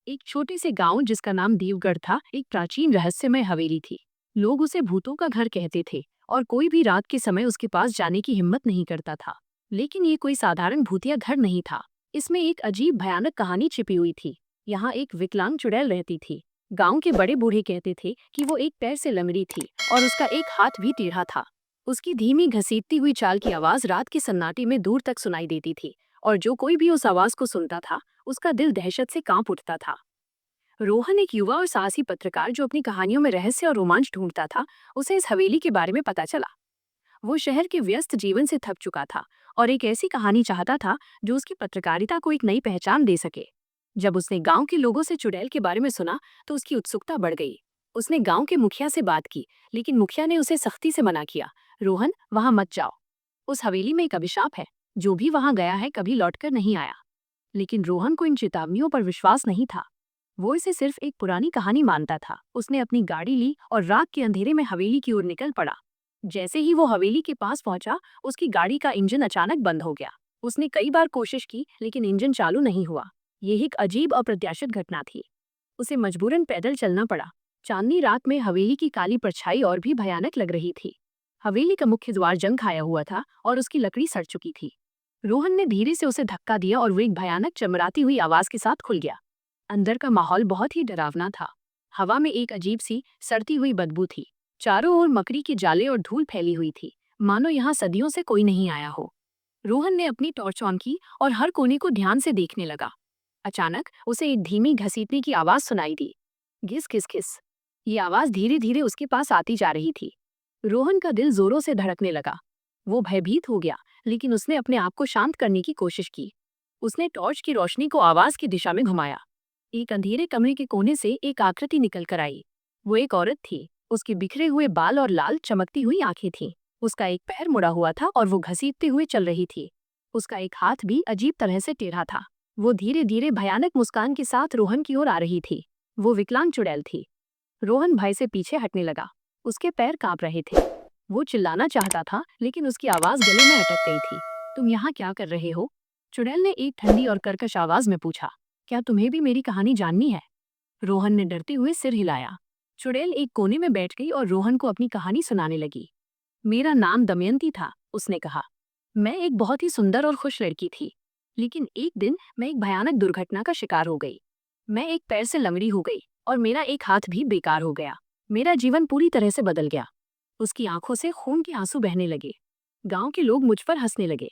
एक छोटे से गांव जिसका नाम देवगढ़ था, एक प्राचीन रहस्यमय हवेली थी। लोग उसे भूतों का घर कहते थे और कोई भी रात के समय उसके पास जाने की हिम्मत नहीं करता था। लेकिन ये कोई साधारण भूतिया घर नहीं था। इसमें एक अजीब भयानक कहानी छिपी हुई थी। यहाँ एक विकलांग चुड़ैल रहती थी। गांव के बड़े बूढ़े कहते थे कि वो एक पैर से लंगड़ी थी और उसका एक हाथ भी टेढ़ा था। उसकी धीमी घसीटती हुई चाल की आवाज रात के सन्नाटे में दूर तक सुनाई देती थी, और जो कोई भी उस आवाज को सुनता था उसका दिल दहशत से कांप उठता था। रोहन एक युवा और साहसी पत्रकार जो अपनी कहानियों में रहस्य और रोमांच ढूंढता था। उसे इस हवेली के बारे में पता चला। वो शहर के व्यस्त जीवन से थक चुका था और एक ऐसी कहानी चाहता था जो उसकी पत्रकारिता को एक नई पहचान दे सके। जब उसने गांव के लोगों से चुड़ैल के बारे में सुना तो उसकी उत्सुकता बढ़ गई। उसने गांव के मुखिया से बात की, लेकिन मुखिया ने उसे सख्ती से मना किया। रोहन, वहां मत जाओ। उस हवेली में एक अभिशाप है। जो भी वहां गया है कभी लौटकर नहीं आया। लेकिन रोहन को इन चेतावनियों पर विश्वास नहीं था। वो इसे सिर्फ एक पुरानी कहानी मानता था। उसने अपनी गाड़ी ली और रात के अंधेरे में हवेली की ओर निकल पड़ा। जैसे ही वो हवेली के पास पहुंचा, उसकी गाड़ी का इंजन अचानक बंद हो गया। उसने कई बार कोशिश की, लेकिन इंजन चालू नहीं हुआ। यह एक अजीब अप्रत्याशित घटना थी। उसे मजबूरन पैदल चलना पड़ा। चांदनी रात में हवेली की काली परछाई और भी भयानक लग रही थी। हवेली का मुख्य द्वार जंग खाया हुआ था और उसकी लकड़ी सड़ चुकी थी। रोहन ने धीरे से उसे धक्का दिया और वो एक भयानक चमराती हुई आवाज के साथ खुल गया। अंदर का माहौल बहुत ही डरावना था। हवा में एक अजीब सी सड़ती हुई बदबू थी। चारों ओर मकड़ी के जाले और धूल फैली हुई थी, मानो यहाँ सदियों से कोई नहीं आया हो। रोहन ने अपनी टॉर्च ऑन की और हर कोने को ध्यान से देखने लगा। अचानक उसे एक धीमी घसीटने की आवाज सुनाई दी। घिस घिस घिस। ये आवाज धीरे धीरे उसके पास आती जा रही थी। रोहन का दिल जोरों से धड़कने लगा। वो भयभीत हो गया, लेकिन उसने अपने आप को शांत करने की कोशिश की। उसने टॉर्च की रोशनी को आवाज की दिशा में घुमाया। एक अंधेरे कमरे के कोने से एक आकृति निकल कर आई। वो एक औरत थी। उसके बिखरे हुए बाल और लाल चमकती हुई आंखें थीं। उसका एक पैर मुड़ा हुआ था और वो घसीटते हुए चल रही थी। उसका एक हाथ भी अजीब तरह से टेढ़ा था। वो धीरे धीरे भयानक मुस्कान के साथ रोहन की ओर आ रही थी। वो विकलांग चुड़ैल थी। रोहन भय से पीछे हटने लगा। उसके पैर कांप रहे थे। वो चिल्लाना चाहता था, लेकिन उसकी आवाज गले में अटक गई थी। तुम यहाँ क्या कर रहे हो? चुड़ैल ने एक ठंडी और कर्कश आवाज में पूछा। क्या तुम्हें भी मेरी कहानी जाननी है? रोहन ने डरते हुए सिर हिलाया। चुड़ैल एक कोने में बैठ गई और रोहन को अपनी कहानी सुनाने लगी। मेरा नाम दमयंती था, उसने कहा। मैं एक बहुत ही सुंदर और खुश लड़की थी। लेकिन एक दिन मैं एक भयानक दुर्घटना का शिकार हो गई। मैं एक पैर से लंगड़ी हो गई और मेरा एक हाथ भी बेकार हो गया। मेरा जीवन पूरी तरह से बदल गया। उसकी आंखों से खून के आंसू बहने लगे। गांव के लोग मुझ पर हंसने लगे।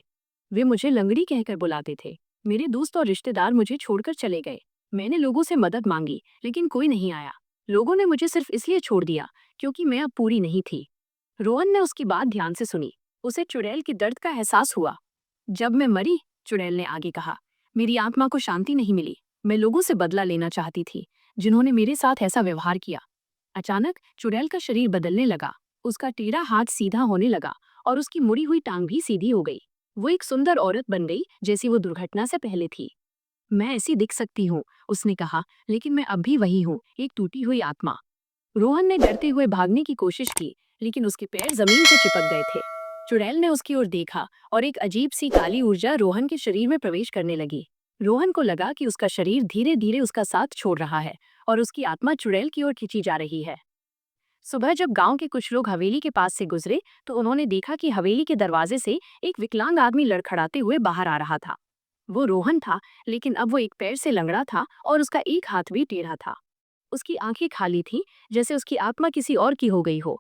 वे मुझे लंगड़ी कहकर बुलाते थे। मेरे दोस्त और रिश्तेदार मुझे छोड़कर चले गए। मैंने लोगों से मदद मांगी, लेकिन कोई नहीं आया। लोगों ने मुझे सिर्फ इसलिए छोड़ दिया क्योंकि मैं अब पूरी नहीं थी। रोहन ने उसकी बात ध्यान से सुनी। उसे चुड़ैल के दर्द का एहसास हुआ। जब मैं मरी, चुड़ैल ने आगे कहा, मेरी आत्मा को शांति नहीं मिली। मैं लोगों से बदला लेना चाहती थी, जिन्होंने मेरे साथ ऐसा व्यवहार किया। अचानक चुड़ैल का शरीर बदलने लगा। उसका टेढ़ा हाथ सीधा होने लगा और उसकी मुड़ी हुई टांग भी सीधी हो गई। वो एक सुंदर औरत बन गई, जैसी वो दुर्घटना से पहले थी। मैं ऐसी दिख सकती हूँ, उसने कहा, लेकिन मैं अब भी वही हूँ, एक टूटी हुई आत्मा। रोहन ने डरते हुए भागने की कोशिश की, लेकिन उसके पैर जमीन से चिपक गए थे। चुड़ैल ने उसकी ओर देखा और एक अजीब सी काली ऊर्जा रोहन के शरीर में प्रवेश करने लगी। रोहन को लगा कि उसका शरीर धीरे धीरे उसका साथ छोड़ रहा है और उसकी आत्मा चुड़ैल की ओर खींची जा रही है। सुबह जब गांव के कुछ लोग हवेली के पास से गुजरे तो उन्होंने देखा कि हवेली के दरवाजे से एक विकलांग आदमी लड़खड़ाते हुए बाहर आ रहा था। वो रोहन था, लेकिन अब वो एक पैर से लंगड़ा था और उसका एक हाथ भी टेढ़ा था। उसकी आंखें खाली थीं, जैसे उसकी आत्मा किसी और की हो गई हो।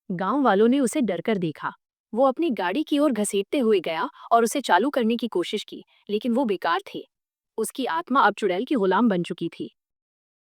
गांव वालों ने उसे डरकर देखा। वो अपनी गाड़ी की ओर घसीटते हुए गया और उसे चालू करने की कोशिश की, लेकिन वो बेकार थी। उसकी आत्मा अब चुड़ैल की गुलाम बन चुकी थी।